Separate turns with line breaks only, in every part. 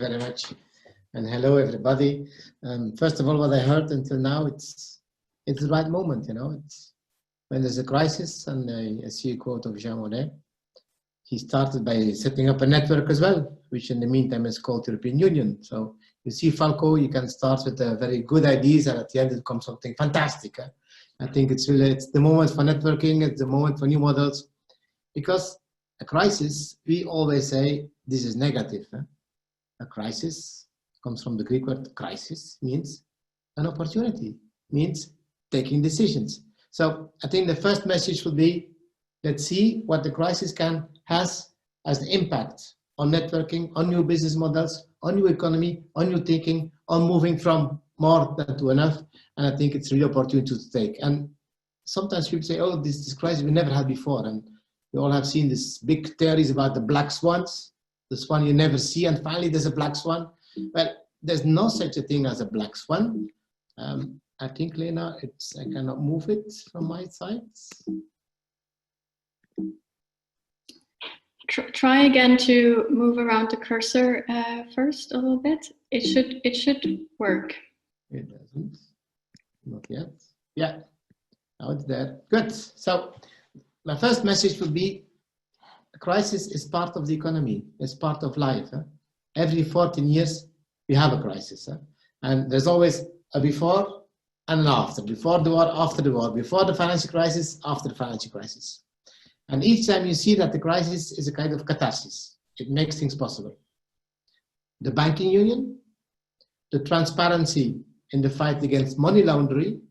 very much. And hello, everybody. First of all, what I heard until now, it's the right moment, you know. It's when there's a crisis, and I see a quote of Jean Monnet. He started by setting up a network as well, which in the meantime is called European Union. So you see, Falco, you can start with very good ideas, and at the end it comes something fantastic. I think it's the moment for networking, it's the moment for new models, because a crisis, we always say this is negative. A crisis comes from the Greek word crisis, means an opportunity, means taking decisions. So I think the first message would be, let's see what the crisis has as an impact on networking, on new business models, on new economy, on new thinking, on moving from more than to enough. And I think it's a real opportunity to take. And sometimes people say, oh, this crisis we never had before. And we all have seen these big theories about the black swans, the swan you never see, and finally there's a black swan. Well, there's no such a thing as a black swan. I think, Lena, I cannot move it from my side.
Try again to move around the cursor first a little bit. It should work.
It doesn't. Not yet. Yeah. Now it's there. Good. So my first message would be, a crisis is part of the economy. It's part of life. Every 14 years we have a crisis, and there's always a before and an after. Before the war, after the war. Before the financial crisis, after the financial crisis. And each time you see that the crisis is a kind of catharsis. It makes things possible. The banking union, the transparency in the fight against money laundering,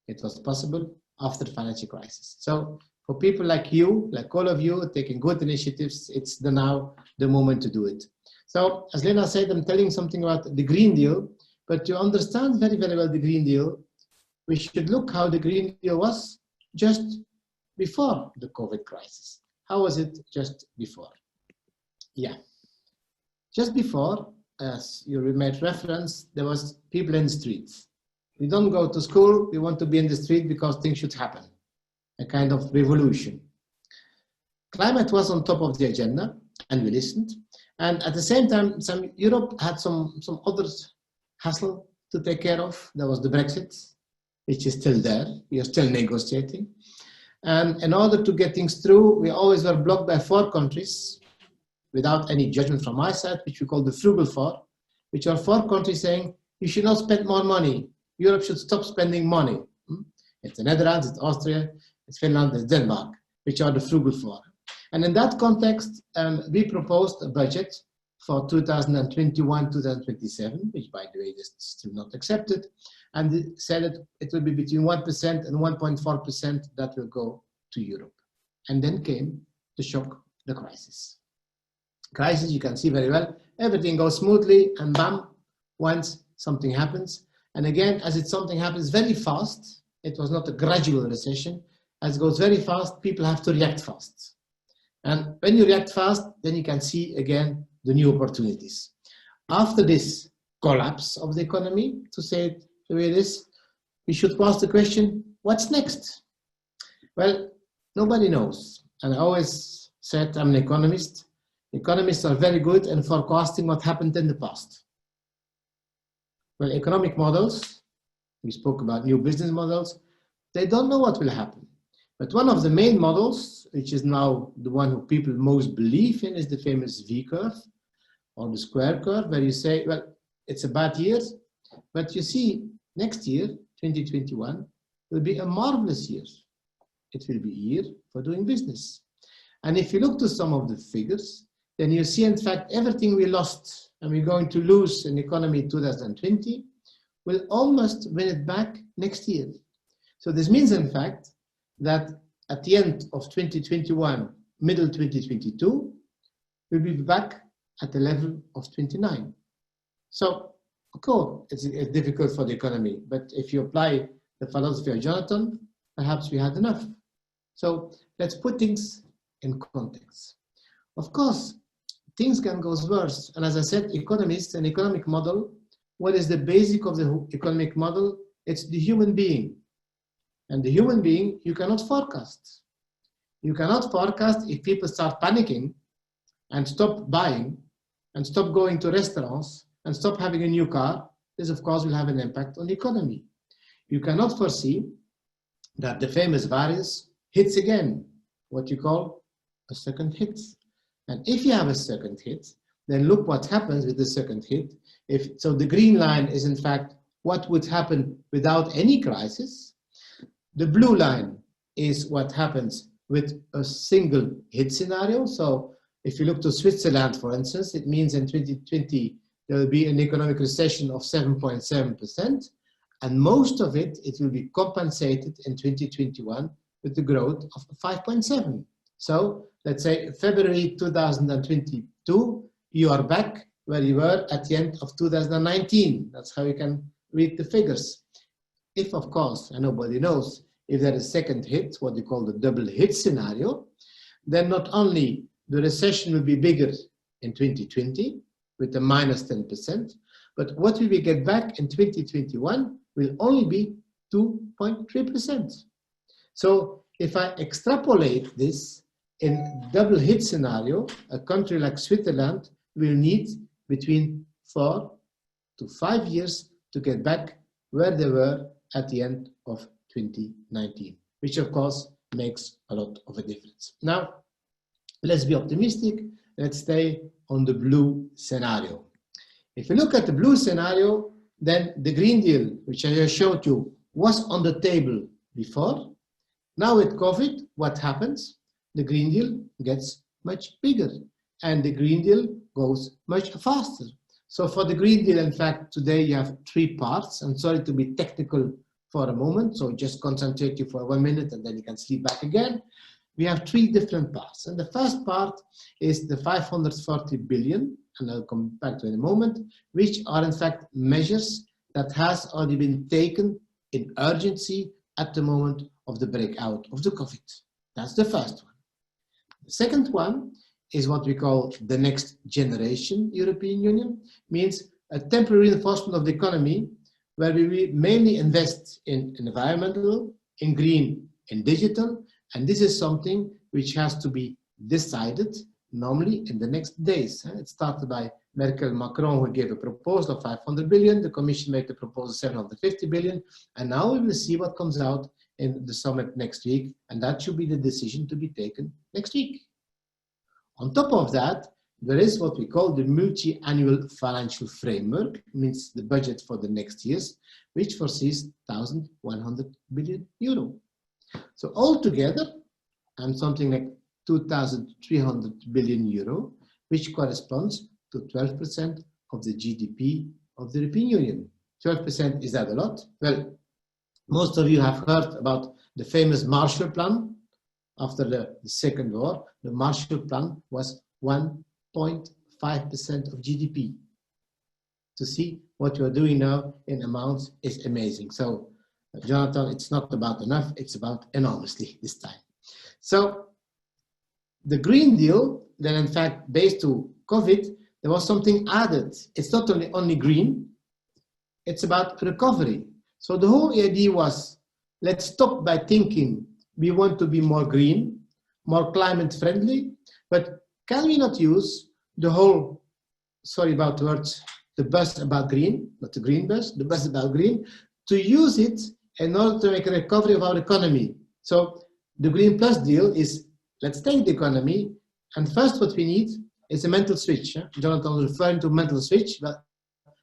it was possible after the financial crisis. So for people like you, like all of you, taking good initiatives, it's now the moment to do it. So as Lena said, I'm telling something about the Green Deal, but to understand very, very well the Green Deal, we should look how the Green Deal was just before the COVID crisis. How was it just before? Yeah. Just before, as you made reference, there was people in the streets. We don't go to school, we want to be in the street because things should happen. A kind of revolution. Climate was on top of the agenda, and we listened. And at the same time, Europe had some other hassle to take care of. There was the Brexit, which is still there. We are still negotiating. And in order to get things through, we always were blocked by 4 countries, without any judgment from my side, which we call the frugal 4, which are 4 countries saying, you should not spend more money. Europe should stop spending money. It's the Netherlands, it's Austria, it's Finland, it's Denmark, which are the frugal 4. And in that context, we proposed a budget for 2021-2027, which by the way is still not accepted, and said that it will be between 1% and 1.4% that will go to Europe. And then came the shock, the crisis. Crisis, you can see very well, everything goes smoothly, and bam, once something happens. And again, as something happens very fast, it was not a gradual recession, as it goes very fast, people have to react fast. And when you react fast, then you can see again the new opportunities. After this collapse of the economy, to say it the way it is, we should ask the question, what's next? Well, nobody knows. And I always said I'm an economist. Economists are very good in forecasting what happened in the past. Well, economic models, we spoke about new business models, they don't know what will happen. But one of the main models, which is now the one who people most believe in, is the famous V curve, or the square curve, where you say, well, it's a bad year, but you see, next year, 2021, will be a marvelous year. It will be a year for doing business. And if you look to some of the figures, then you see, in fact, everything we lost and we're going to lose in economy in 2020, will almost win it back next year. So this means, in fact, that at the end of 2021, middle 2022, we'll be back at the level of 29. So, of course, it's difficult for the economy, but if you apply the philosophy of Jonathan, perhaps we had enough. So let's put things in context. Of course, things can go worse. And as I said, economists, an economic model, what is the basic of the economic model? It's the human being. And the human being, you cannot forecast. You cannot forecast if people start panicking and stop buying, and stop going to restaurants and stop having a new car, this of course will have an impact on the economy. You cannot foresee that the famous virus hits again, what you call a second hit. And if you have a second hit, then look what happens with the second hit. So the green line is in fact what would happen without any crisis. The blue line is what happens with a single hit scenario. So if you look to Switzerland, for instance, it means in 2020 there will be an economic recession of 7.7%, and most of it will be compensated in 2021 with the growth of 5.7%. So let's say February 2022, you are back where you were at the end of 2019. That's how you can read the figures. If, of course, and nobody knows, if there is a second hit, what you call the double hit scenario, then not only the recession will be bigger in 2020 with a minus 10%, but what we will get back in 2021 will only be 2.3%. So if I extrapolate this in double hit scenario, a country like Switzerland will need between 4 to 5 years to get back where they were at the end of 2019, which of course makes a lot of a difference. Now, let's be optimistic. Let's stay on the blue scenario. If you look at the blue scenario, then the Green Deal, which I just showed you, was on the table before. Now with COVID, what happens? The Green Deal gets much bigger and the Green Deal goes much faster. So for the Green Deal, in fact, today you have 3 parts. I'm sorry to be technical for a moment, so just concentrate you for 1 minute and then you can sleep back again. We have 3 different parts. And the first part is the 540 billion, and I'll come back to it in a moment, which are in fact measures that has already been taken in urgency at the moment of the breakout of the COVID. That's the first one. The second one is what we call the next generation European Union, means a temporary reinforcement of the economy where we mainly invest in environmental, in green, in digital, and this is something which has to be decided normally in the next days. It started by Merkel and Macron, who gave a proposal of 500 billion, the Commission made the proposal 750 billion, and now we will see what comes out in the summit next week, and that should be the decision to be taken next week. On top of that, there is what we call the multi-annual financial framework, means the budget for the next years, which foresees 1,100 billion euro. So altogether, and something like 2,300 billion euro, which corresponds to 12% of the GDP of the European Union. 12%, is that a lot? Well, most of you have heard about the famous Marshall Plan. After the Second War, the Marshall Plan was 1.5% of GDP. To see what you are doing now in amounts is amazing. So, Jonathan, it's not about enough, it's about enormously this time. So, the Green Deal, then in fact, based to COVID, there was something added. It's not only green, it's about recovery. So the whole idea was, let's stop by thinking we want to be more green, more climate friendly, but can we not use the whole, sorry about the words, the bus about green, not the green bus, the bus about green, to use it in order to make a recovery of our economy. So the Green Plus deal is, let's take the economy, and first what we need is a mental switch. Jonathan was referring to mental switch, but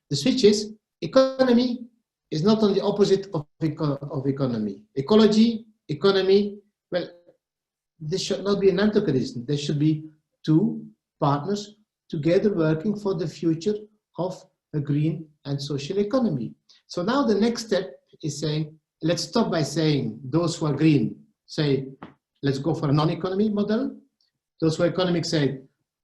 the switch is, economy is not on the opposite of economy. Ecology, economy, well, this should not be an antagonism. There should be 2 partners together working for the future of a green and social economy. So now the next step is saying, let's stop by saying those who are green say, let's go for a non-economy model. Those who are economic say,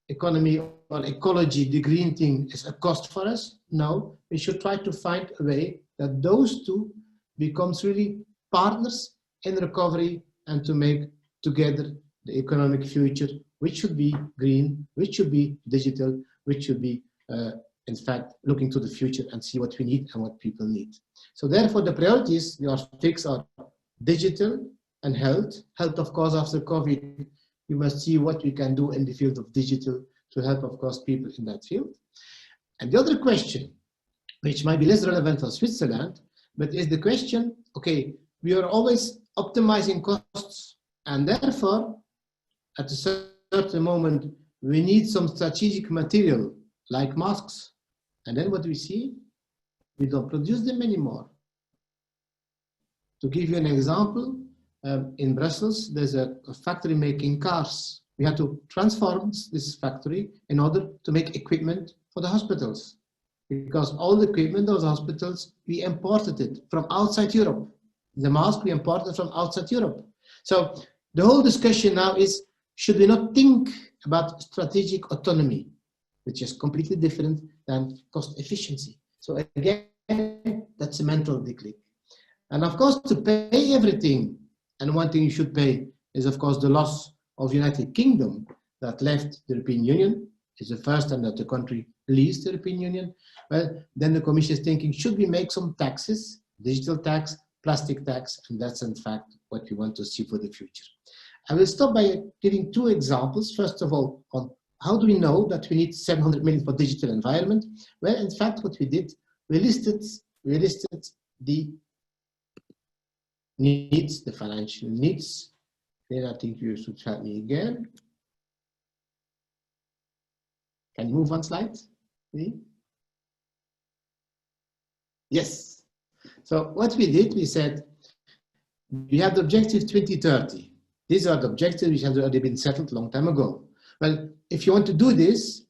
economy or ecology, the green thing is a cost for us. No, we should try to find a way that those 2 becomes really partners in recovery and to make together the economic future, which should be green, which should be digital, which should be, in fact, looking to the future and see what we need and what people need. So therefore, the priorities we are fixed are digital and health. Health, of course, after COVID, we must see what we can do in the field of digital to help, of course, people in that field. And the other question, which might be less relevant for Switzerland, but is the question, okay, we are always optimizing costs, and therefore, at a certain moment, we need some strategic material like masks. And then what we see, we don't produce them anymore. To give you an example, in Brussels, there's a factory making cars. We had to transform this factory in order to make equipment for the hospitals. Because all the equipment of the hospitals, we imported it from outside Europe. The mask we imported from outside Europe. So the whole discussion now is, should we not think about strategic autonomy, which is completely different than cost efficiency? So again, that's a mental declic. And of course, to pay everything, and one thing you should pay is, of course, the loss of United Kingdom that left the European Union. It's the first time that the country leaves the European Union. Well, then the Commission is thinking, should we make some taxes, digital tax, plastic tax, and that's in fact what we want to see for the future. I will stop by giving two examples. First of all, on how do we know that we need 700 million for digital environment? Well, in fact, what we did, we listed the needs, the financial needs. Then I think you should help me again. Can you move one slide? Yes. So what we did, we said, we have the objective 2030. These are the objectives which have already been settled a long time ago. Well, if you want to do this,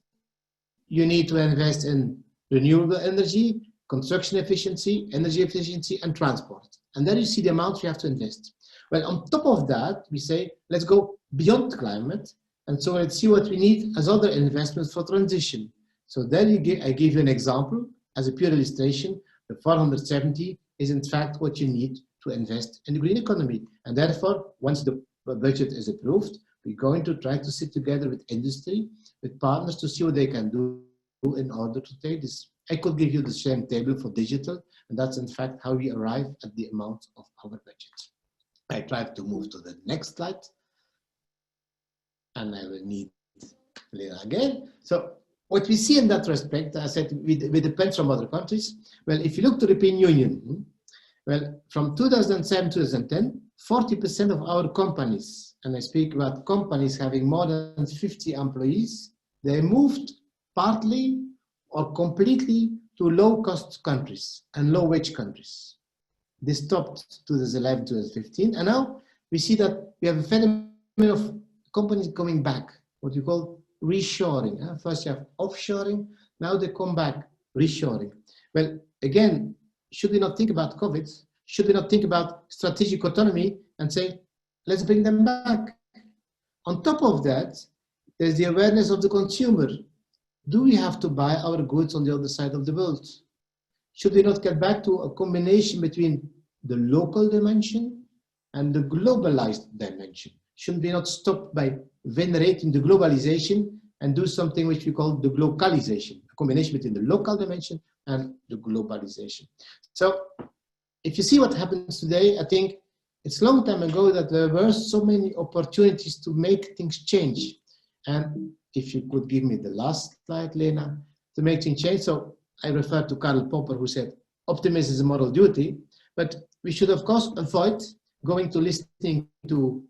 you need to invest in renewable energy, construction efficiency, energy efficiency, and transport. And then you see the amounts you have to invest. Well, on top of that, we say, let's go beyond climate. And so let's see what we need as other investments for transition. So then I give you an example as a pure illustration. The 470 is in fact what you need to invest in the green economy. And therefore, once the budget is approved, we're going to try to sit together with industry, with partners to see what they can do in order to take this. I could give you the same table for digital, and that's in fact how we arrive at the amount of our budget. I try to move to the next slide. And I will need Lena again. So what we see in that respect, I said, we depend from other countries. Well, if you look to the European Union, well, from 2007 to 2010, 40% of our companies, and I speak about companies having more than 50 employees, they moved partly or completely to low-cost countries and low-wage countries. They stopped 2011, 2015, and now we see that we have a phenomenon of companies coming back, what you call reshoring. First you have offshoring, now they come back reshoring. Well, again, should we not think about COVID? Should we not think about strategic autonomy and say, let's bring them back? On top of that, there's the awareness of the consumer. Do we have to buy our goods on the other side of the world? Should we not get back to a combination between the local dimension and the globalized dimension? Should we not stop by venerating the globalization and do something which we call the glocalization, a combination between the local dimension and the globalization? So if you see what happens today, I think it's a long time ago that there were so many opportunities to make things change. And if you could give me the last slide, Lena, to make things change. So I refer to Karl Popper, who said, optimism is a moral duty, but we should of course avoid going to listening to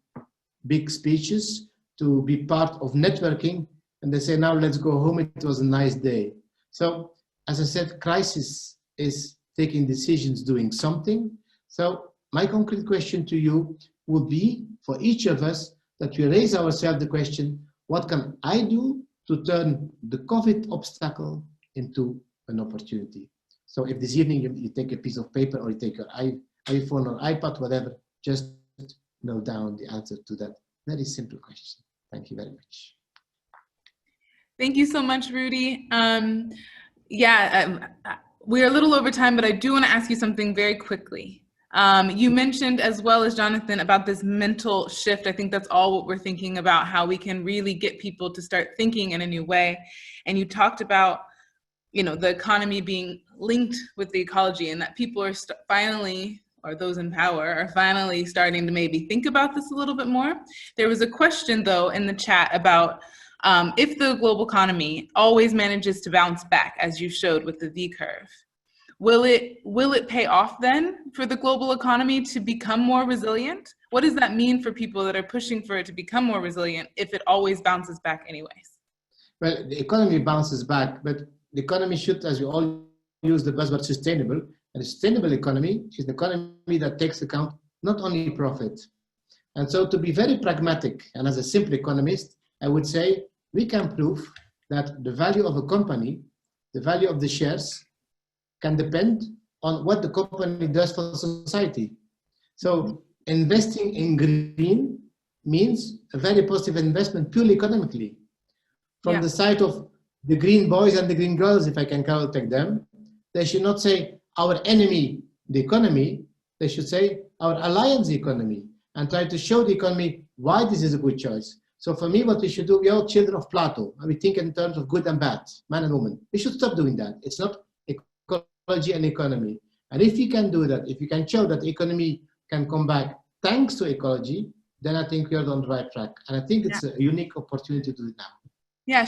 big speeches, to be part of networking, and they say, now let's go home, it was a nice day. So, as I said, crisis is taking decisions, doing something. So, my concrete question to you would be, for each of us, that we raise ourselves the question, what can I do to turn the COVID obstacle into an opportunity? So, if this evening you take a piece of paper or you take your iPhone or iPad, whatever, just note down the answer to that very simple question. Thank you very much.
Thank you so much, Rudy. We're a little over time, but I do want to ask you something very quickly. You mentioned, as well as Jonathan, about this mental shift. I think that's all what we're thinking about, how we can really get people to start thinking in a new way. And you talked about, you know, the economy being linked with the ecology, and that people are finally, or those in power, are finally starting to maybe think about this a little bit more. There was a question, though, in the chat about if the global economy always manages to bounce back, as you showed with the V curve, will it pay off then for the global economy to become more resilient? What does that mean for people that are pushing for it to become more resilient if it always bounces back anyways?
Well, the economy bounces back, but the economy should, as we all use the buzzword, sustainable. And a sustainable economy is the economy that takes account not only profit. And so to be very pragmatic, and as a simple economist, I would say we can prove that the value of a company, the value of the shares, can depend on what the company does for society. So investing in green means a very positive investment purely economically. From the side of the green boys and the green girls, if I can take them, they should not say our enemy, the economy, they should say our alliance economy, and try to show the economy why this is a good choice. So for me, what we should do, we are all children of Plato, and we think in terms of good and bad, man and woman. We should stop doing that. It's not ecology and economy. And if you can do that, if you can show that the economy can come back thanks to ecology, then I think we are on the right track. And I think it's a unique opportunity to do it now.